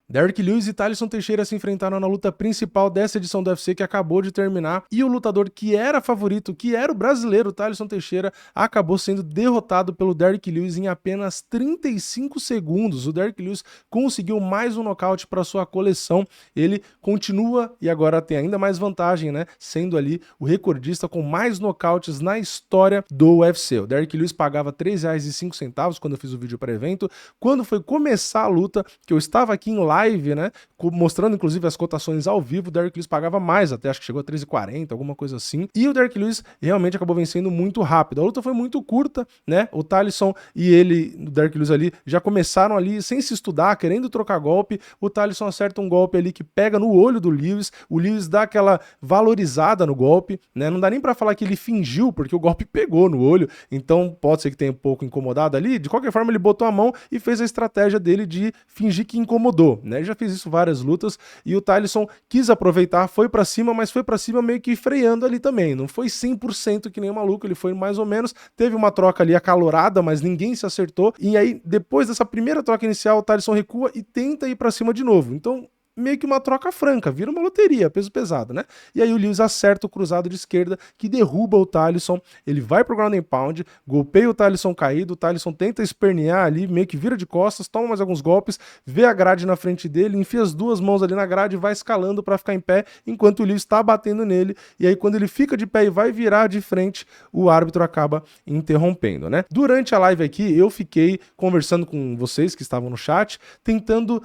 Derrick Lewis e Thaleson Teixeira se enfrentaram na luta principal dessa edição do UFC que acabou de terminar, e o lutador que era favorito, que era o brasileiro Thaleson Teixeira, acabou sendo derrotado pelo Derrick Lewis em apenas 35 segundos. O Derrick Lewis conseguiu mais um nocaute para sua coleção. Ele continua e agora tem ainda mais vantagem, né? Sendo ali o recordista com mais nocautes na história do UFC. O Derrick Lewis pagava R$ 3,05 quando eu fiz o vídeo para evento. Quando foi começar a luta, que eu estava aqui em live, né, mostrando inclusive as cotações ao vivo, o Derrick Lewis pagava mais, até acho que chegou a 3,40, alguma coisa assim. E o Derrick Lewis realmente acabou vencendo muito rápido. A luta foi muito curta, né? O Thaleson e ele, o Derrick Lewis ali, já começaram ali sem se estudar, querendo trocar golpe. O Thaleson acerta um golpe ali que pega no olho do Lewis. O Lewis dá aquela valorizada no golpe, né? Não dá nem pra falar que ele fingiu, porque o golpe pegou no olho, então pode ser que tenha um pouco incomodado ali. De qualquer forma, ele botou a mão e fez a estratégia dele de fingir que incomodou, né? Já fez isso várias lutas e o Thaleson quis aproveitar, foi pra cima, mas foi pra cima meio que freando ali também. Não foi 100% que nem o maluco, ele foi mais ou menos. Teve uma troca ali acalorada, mas ninguém se acertou. E aí, depois dessa primeira troca inicial, o Thaleson recua e tenta ir pra cima de novo. Então, meio que uma troca franca, vira uma loteria, peso pesado, né? E aí o Lewis acerta o cruzado de esquerda que derruba o Thaleson, ele vai pro ground and pound, golpeia o Thaleson caído, o Thaleson tenta espernear ali, meio que vira de costas, toma mais alguns golpes, vê a grade na frente dele, enfia as duas mãos ali na grade e vai escalando para ficar em pé, enquanto o Lewis tá batendo nele, e aí quando ele fica de pé e vai virar de frente, o árbitro acaba interrompendo, né? Durante a live aqui, eu fiquei conversando com vocês que estavam no chat, tentando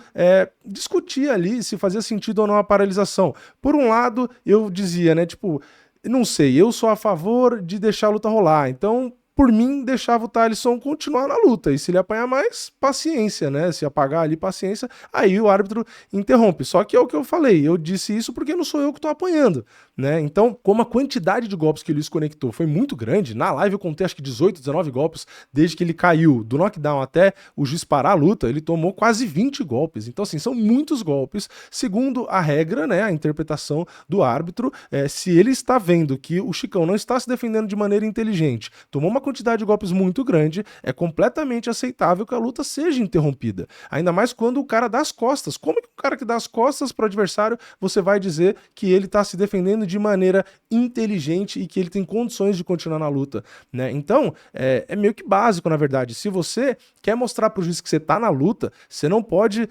discutir ali se fazia sentido ou não a paralisação. Por um lado, eu dizia, né, tipo, não sei, eu sou a favor de deixar a luta rolar, então por mim, deixava o Thaleson continuar na luta. E se ele apanhar mais, paciência, né? Se apagar ali, paciência, aí o árbitro interrompe. Só que é o que eu falei, eu disse isso porque não sou eu que tô apanhando, né? Então, como a quantidade de golpes que o Lewis conectou foi muito grande, na live eu contei acho que 18, 19 golpes, desde que ele caiu do knockdown até o juiz parar a luta, ele tomou quase 20 golpes. Então, assim, são muitos golpes. Segundo a regra, né, a interpretação do árbitro, se ele está vendo que o Chicão não está se defendendo de maneira inteligente, tomou uma quantidade de golpes muito grande, é completamente aceitável que a luta seja interrompida. Ainda mais quando o cara dá as costas. Como que o cara que dá as costas para o adversário, você vai dizer que ele está se defendendo de maneira inteligente e que ele tem condições de continuar na luta, né? Então, é meio que básico, na verdade. Se você quer mostrar para o juiz que você está na luta, você não pode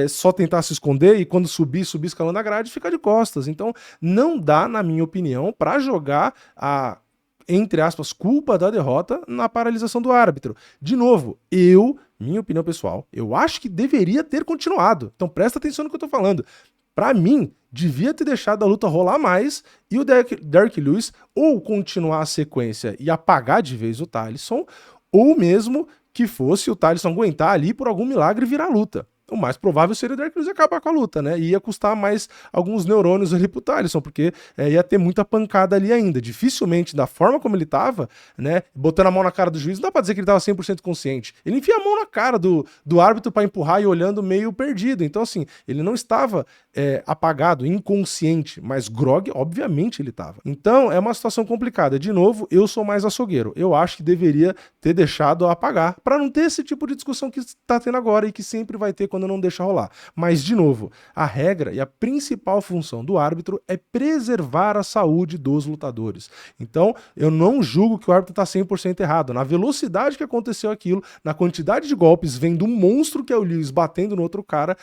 só tentar se esconder e quando subir escalando a grade, ficar de costas. Então, não dá, na minha opinião, para jogar a entre aspas, culpa da derrota na paralisação do árbitro. De novo, minha opinião pessoal, eu acho que deveria ter continuado. Então presta atenção no que eu tô falando. Pra mim, devia ter deixado a luta rolar mais e o Derrick Lewis ou continuar a sequência e apagar de vez o Thaleson, ou mesmo que fosse o Thaleson aguentar ali por algum milagre e virar a luta. O mais provável seria o Derrick Lewis acabar com a luta, né? E ia custar mais alguns neurônios ali pro Thaleson, porque ia ter muita pancada ali ainda. Dificilmente, da forma como ele tava, né? Botando a mão na cara do juiz, não dá pra dizer que ele tava 100% consciente. Ele enfia a mão na cara do árbitro pra empurrar e olhando meio perdido. Então, assim, ele não estava apagado, inconsciente, mas grog, obviamente, ele tava. Então, é uma situação complicada. De novo, eu sou mais açougueiro. Eu acho que deveria ter deixado apagar, pra não ter esse tipo de discussão que tá tendo agora e que sempre vai ter quando não deixa rolar. Mas, de novo, a regra e a principal função do árbitro é preservar a saúde dos lutadores. Então, eu não julgo que o árbitro está 100% errado. Na velocidade que aconteceu aquilo, na quantidade de golpes, vendo um monstro que é o Lewis batendo no outro cara,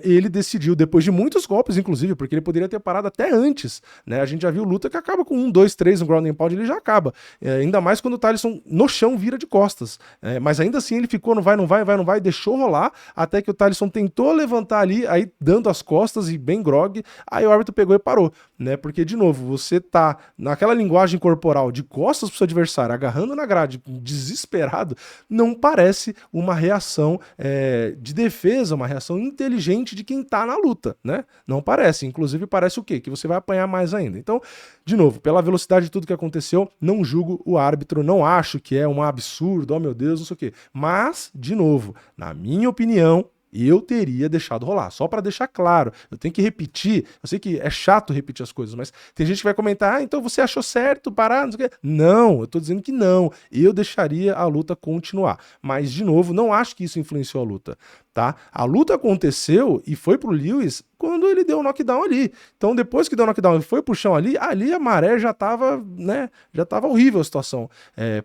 ele decidiu, depois de muitos golpes, inclusive, porque ele poderia ter parado até antes, né? A gente já viu luta que acaba com 1, 2, 3 no ground and pound, ele já acaba. Ainda mais quando o Thaleson no chão vira de costas. Mas ainda assim ele ficou no vai, não vai, vai, não vai, deixou rolar, até que o Thaleson tentou levantar ali, aí dando as costas e bem grog, aí o árbitro pegou e parou, né? Porque, de novo, você tá naquela linguagem corporal de costas pro seu adversário, agarrando na grade, desesperado, não parece uma reação de defesa, uma reação inteligente de quem tá na luta, né? Não parece. Inclusive, parece o quê? Que você vai apanhar mais ainda. Então, de novo, pela velocidade de tudo que aconteceu, não julgo o árbitro, não acho que é um absurdo, oh meu Deus, não sei o quê. Mas, de novo, na minha opinião, Eu teria deixado rolar, só para deixar claro. Eu tenho que repetir, eu sei que é chato repetir as coisas, mas tem gente que vai comentar, ah, então você achou certo parar, não sei o quê. Não, eu tô dizendo que não. Eu deixaria a luta continuar. Mas, de novo, não acho que isso influenciou a luta, tá? A luta aconteceu e foi pro Lewis quando ele deu o knockdown ali. Então, depois que deu o knockdown e foi pro chão ali a maré já tava, né, já tava horrível a situação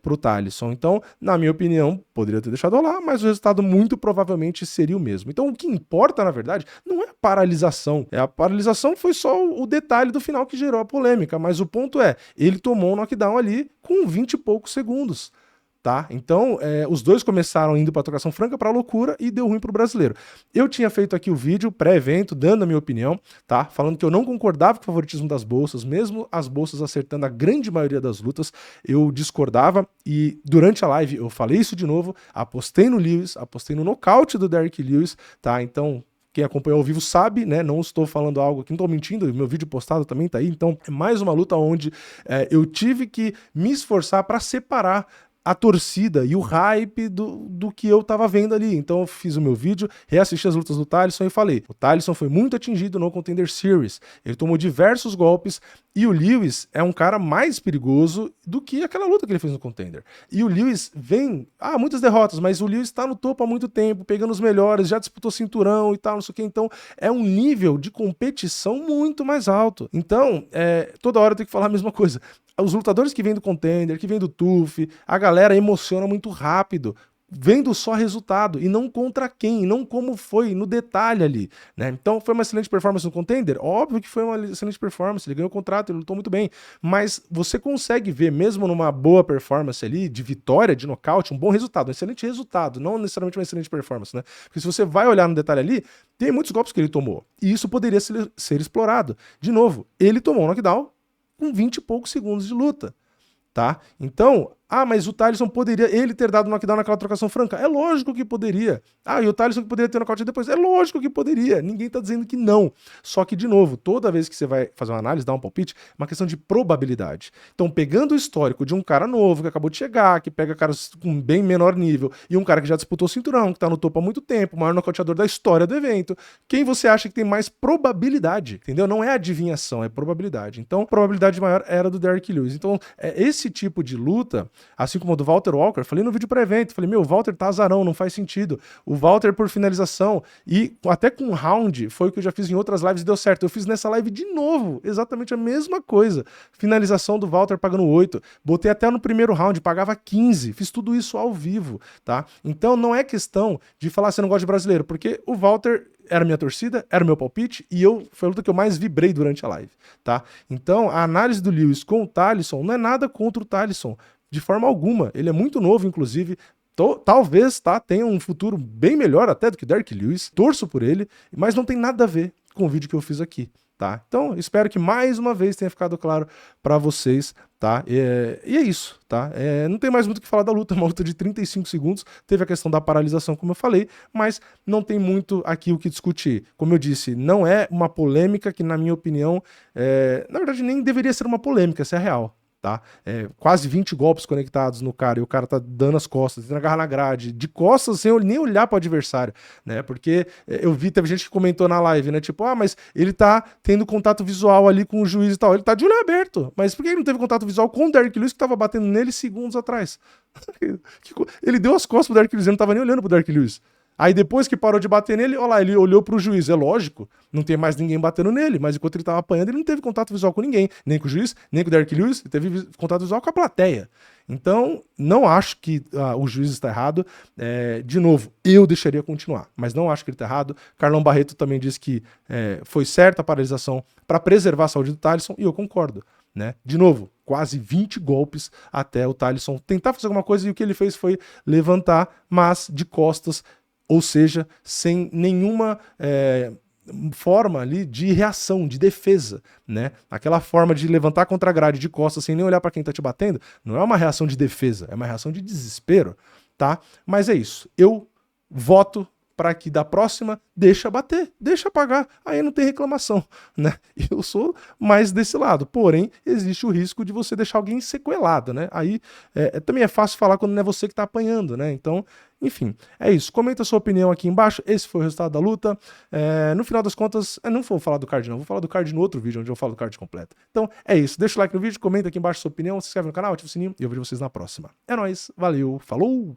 pro Thalisson. Então, na minha opinião, poderia ter deixado rolar, mas o resultado muito provavelmente seria o mesmo. Então, o que importa, na verdade, não é a paralisação. A paralisação foi só o detalhe do final que gerou a polêmica, mas o ponto é, ele tomou um knockdown ali com 20 e poucos segundos. Tá? Então, os dois começaram indo para trocação franca para loucura e deu ruim para o brasileiro. Eu tinha feito aqui o vídeo pré-evento, dando a minha opinião, tá? Falando que eu não concordava com o favoritismo das bolsas, mesmo as bolsas acertando a grande maioria das lutas, eu discordava e durante a live eu falei isso de novo, apostei no Lewis, apostei no nocaute do Derrick Lewis, tá? Então, quem acompanhou ao vivo sabe, né? Não estou falando algo aqui, não estou mentindo, meu vídeo postado também tá aí. Então, é mais uma luta onde eu tive que me esforçar para separar a torcida e o hype do que eu tava vendo ali. Então eu fiz o meu vídeo, reassisti as lutas do Thalisson e falei, o Thalisson foi muito atingido no Contender Series, ele tomou diversos golpes e o Lewis é um cara mais perigoso do que aquela luta que ele fez no Contender. E o Lewis vem, muitas derrotas, mas o Lewis tá no topo há muito tempo, pegando os melhores, já disputou cinturão e tal, não sei o que, então é um nível de competição muito mais alto. Então, toda hora eu tenho que falar a mesma coisa. Os lutadores que vêm do Contender, que vêm do TUF, a galera emociona muito rápido, vendo só resultado, e não contra quem, não como foi, no detalhe ali, né? Então, foi uma excelente performance no Contender? Óbvio que foi uma excelente performance, ele ganhou o contrato, ele lutou muito bem, mas você consegue ver, mesmo numa boa performance ali, de vitória, de nocaute, um bom resultado, um excelente resultado, não necessariamente uma excelente performance, né? Porque se você vai olhar no detalhe ali, tem muitos golpes que ele tomou, e isso poderia ser explorado. De novo, ele tomou um knockdown com 20 e poucos segundos de luta, tá? Então, mas o Thalisson poderia ele ter dado knockdown naquela trocação franca? É lógico que poderia. E o Thalisson que poderia ter nocaute depois? É lógico que poderia. Ninguém tá dizendo que não. Só que, de novo, toda vez que você vai fazer uma análise, dar um palpite, é uma questão de probabilidade. Então, pegando o histórico de um cara novo, que acabou de chegar, que pega caras com bem menor nível, e um cara que já disputou o cinturão, que tá no topo há muito tempo, o maior nocauteador da história do evento, quem você acha que tem mais probabilidade? Entendeu? Não é adivinhação, é probabilidade. Então, a probabilidade maior era do Derrick Lewis. Então, esse tipo de luta, assim como o do Walter Walker, falei no vídeo pré-evento, falei, o Walter tá azarão, não faz sentido. O Walter por finalização, e até com um round, foi o que eu já fiz em outras lives e deu certo. Eu fiz nessa live de novo, exatamente a mesma coisa. Finalização do Walter pagando 8, botei até no primeiro round, pagava 15, fiz tudo isso ao vivo, tá? Então não é questão de falar você não gosta de brasileiro, porque o Walter era minha torcida, era o meu palpite, e foi a luta que eu mais vibrei durante a live, tá? Então, a análise do Lewis com o Thalisson não é nada contra o Thalisson, de forma alguma. Ele é muito novo, inclusive, talvez tenha um futuro bem melhor até do que o Derrick Lewis, torço por ele, mas não tem nada a ver com o vídeo que eu fiz aqui, tá? Então, espero que mais uma vez tenha ficado claro para vocês, tá? E é isso, tá? Não tem mais muito o que falar da luta, uma luta de 35 segundos, teve a questão da paralisação, como eu falei, mas não tem muito aqui o que discutir. Como eu disse, não é uma polêmica que, na minha opinião, na verdade nem deveria ser uma polêmica, essa é a real. Tá? Quase 20 golpes conectados no cara e o cara tá dando as costas, tentando agarrar na grade, de costas sem nem olhar pro adversário, né? Porque teve gente que comentou na live, né? Tipo, mas ele tá tendo contato visual ali com o juiz e tal. Ele tá de olho aberto, mas por que ele não teve contato visual com o Derrick Lewis que tava batendo nele segundos atrás? Ele deu as costas pro Derrick Lewis, ele não tava nem olhando pro Derrick Lewis. Aí depois que parou de bater nele, olha lá, ele olhou pro juiz, é lógico, não tem mais ninguém batendo nele, mas enquanto ele tava apanhando, ele não teve contato visual com ninguém, nem com o juiz, nem com o Derrick Lewis, ele teve contato visual com a plateia. Então, não acho que o juiz está errado. De novo, eu deixaria continuar, mas não acho que ele está errado. Carlão Barreto também disse que foi certa a paralisação para preservar a saúde do Thalisson, e eu concordo, né? De novo, quase 20 golpes até o Thalisson tentar fazer alguma coisa, e o que ele fez foi levantar, mas de costas, ou seja, sem nenhuma forma ali de reação, de defesa, né? Aquela forma de levantar contra a grade de costas sem nem olhar para quem tá te batendo, não é uma reação de defesa, é uma reação de desespero, tá? Mas é isso. Eu voto para que da próxima deixa bater, deixa pagar, aí não tem reclamação, né? Eu sou mais desse lado, porém existe o risco de você deixar alguém sequelado, né? Aí também é fácil falar quando não é você que tá apanhando, né? Então, enfim, é isso. Comenta a sua opinião aqui embaixo. Esse foi o resultado da luta. No final das contas, não vou falar do card não, vou falar do card no outro vídeo, onde eu falo do card completo. Então, é isso. Deixa o like no vídeo, comenta aqui embaixo a sua opinião, se inscreve no canal, ativa o sininho e eu vejo vocês na próxima. É nóis, valeu, falou!